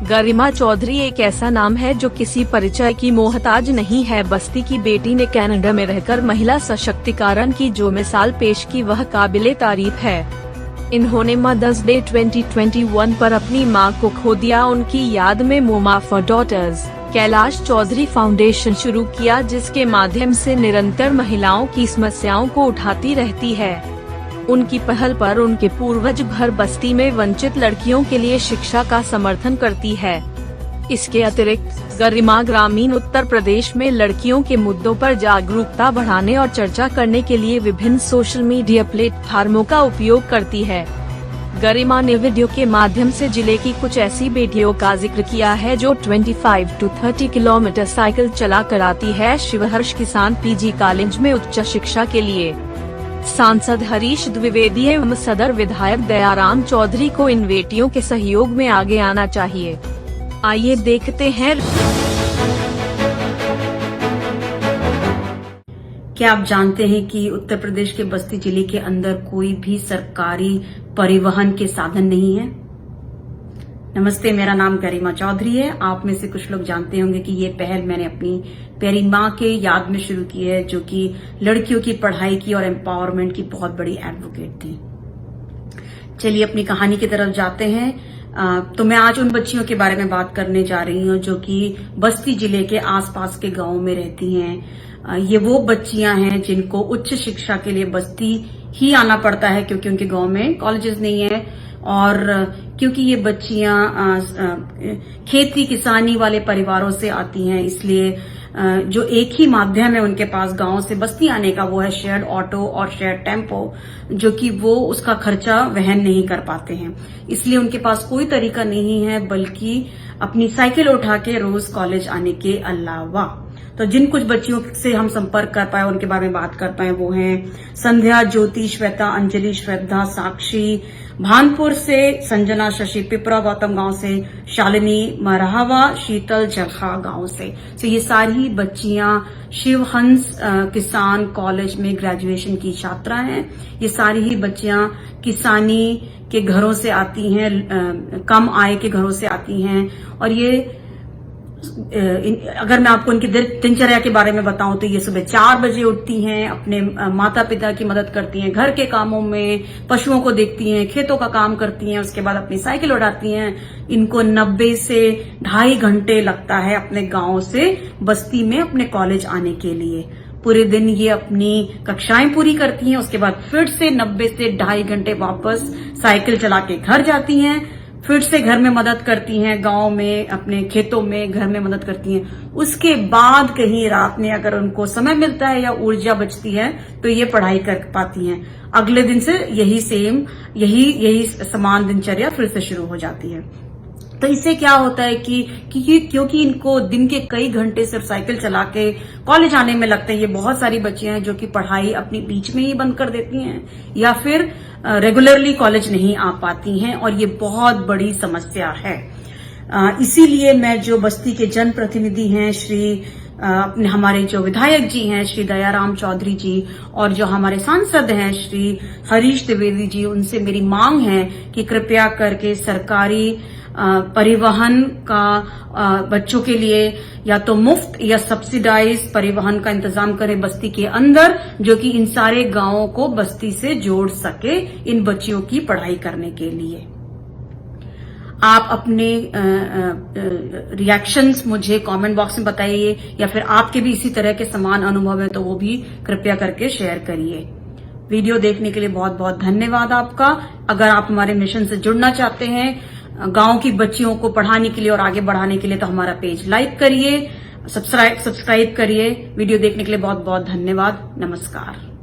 गरिमा चौधरी एक ऐसा नाम है जो किसी परिचय की मोहताज नहीं है। बस्ती की बेटी ने कनाडा में रहकर महिला सशक्तिकरण की जो मिसाल पेश की वह काबिले तारीफ है। इन्होंने मदर्स डे 2021 पर अपनी मां को खो दिया। उनकी याद में मोमा for daughters Kailash Chaudhary foundation शुरू किया, जिसके माध्यम से निरंतर महिलाओं की समस्याओं को उठाती रहती है। उनकी पहल पर उनके पूर्वज भर बस्ती में वंचित लड़कियों के लिए शिक्षा का समर्थन करती है। इसके अतिरिक्त गरिमा ग्रामीण उत्तर प्रदेश में लड़कियों के मुद्दों पर जागरूकता बढ़ाने और चर्चा करने के लिए विभिन्न सोशल मीडिया प्लेटफार्मों का उपयोग करती है। गरिमा ने वीडियो के माध्यम से जिले की कुछ ऐसी बेटियों का जिक्र किया है जो 25 to 30 किलोमीटर साइकिल चला कर आती है। शिवहर्ष किसान पीजी कॉलेज में उच्च शिक्षा के लिए सांसद हरीश द्विवेदी एवं सदर विधायक दयाराम चौधरी को इन बेटियों के सहयोग में आगे आना चाहिए। आइए देखते हैं। क्या आप जानते हैं कि उत्तर प्रदेश के बस्ती जिले के अंदर कोई भी सरकारी परिवहन के साधन नहीं है। नमस्ते, मेरा नाम गरिमा चौधरी है। आप में से कुछ लोग जानते होंगे कि ये पहल मैंने अपनी प्यारी मां के याद में शुरू की है, जो कि लड़कियों की पढ़ाई की और एम्पावरमेंट की बहुत बड़ी एडवोकेट थी। चलिए अपनी कहानी की तरफ जाते हैं। तो मैं आज उन बच्चियों के बारे में बात करने जा रही हूँ जो कि बस्ती जिले के आसपास के गांवों में रहती हैं। ये वो बच्चियां हैं जिनको उच्च शिक्षा के लिए बस्ती ही आना पड़ता है, क्योंकि उनके गांव में कॉलेजेस नहीं है। और क्योंकि ये बच्चियां खेती किसानी वाले परिवारों से आती हैं, इसलिए जो एक ही माध्यम है उनके पास गांव से बस्ती आने का, वो है शेयर्ड ऑटो और शेयर्ड टेम्पो, जो कि वो उसका खर्चा वहन नहीं कर पाते हैं। इसलिए उनके पास कोई तरीका नहीं है बल्कि अपनी साइकिल उठा के रोज कॉलेज आने के अलावा। तो जिन कुछ बच्चियों से हम संपर्क कर पाए, उनके बारे में बात कर पाए, वो हैं संध्या, ज्योति, श्वेता, अंजलि, श्रद्धा, साक्षी, भानपुर से संजना, शशि, पिपरा गौतम गांव से शालिनी, मरहवा, शीतल, जखा गांव से। तो ये सारी बच्चियां शिवहंस किसान कॉलेज में ग्रेजुएशन की छात्रा हैं। ये सारी ही बच्चियां किसानी के घरों से आती हैं, कम आय के घरों से आती हैं। और ये अगर मैं आपको उनकी दिनचर्या के बारे में बताऊं तो ये सुबह 4 बजे उठती हैं, अपने माता पिता की मदद करती हैं, घर के कामों में पशुओं को देखती हैं, खेतों का काम करती हैं, उसके बाद अपनी साइकिल उड़ाती हैं। इनको 90 से 2.5 घंटे लगता है अपने गांव से बस्ती में अपने कॉलेज आने के लिए। पूरे दिन ये अपनी कक्षाएं पूरी करती हैं, उसके बाद फिर से 90 से 2.5 घंटे वापस साइकिल चला के घर जाती हैं, फिर से घर में मदद करती हैं, गांव में अपने खेतों में घर में मदद करती हैं। उसके बाद कहीं रात में अगर उनको समय मिलता है या ऊर्जा बचती है तो ये पढ़ाई कर पाती हैं। अगले दिन से यही समान दिनचर्या फिर से शुरू हो जाती है। तो इससे क्या होता है कि क्योंकि इनको दिन के कई घंटे सिर्फ साइकिल चला के कॉलेज आने में लगते हैं। ये बहुत सारी बच्चियां हैं जो कि पढ़ाई अपनी बीच में ही बंद कर देती हैं या फिर रेगुलरली कॉलेज नहीं आ पाती हैं, और ये बहुत बड़ी समस्या है। इसीलिए मैं जो बस्ती के जनप्रतिनिधि हैं, हमारे जो विधायक जी हैं श्री दयाराम चौधरी जी, और जो हमारे सांसद हैं श्री हरीश द्विवेदी जी, उनसे मेरी मांग है कि कृपया करके सरकारी परिवहन का बच्चों के लिए या तो मुफ्त या सब्सिडाइज परिवहन का इंतजाम करें बस्ती के अंदर, जो कि इन सारे गांवों को बस्ती से जोड़ सके इन बच्चियों की पढ़ाई करने के लिए। आप अपने रिएक्शंस मुझे कमेंट बॉक्स में बताइए, या फिर आपके भी इसी तरह के समान अनुभव है तो वो भी कृपया करके शेयर करिए। वीडियो देखने के लिए बहुत बहुत धन्यवाद आपका। अगर आप हमारे मिशन से जुड़ना चाहते हैं, गांव की बच्चियों को पढ़ाने के लिए और आगे बढ़ाने के लिए, तो हमारा पेज लाइक करिए, सब्सक्राइब करिए। वीडियो देखने के लिए बहुत बहुत धन्यवाद। नमस्कार।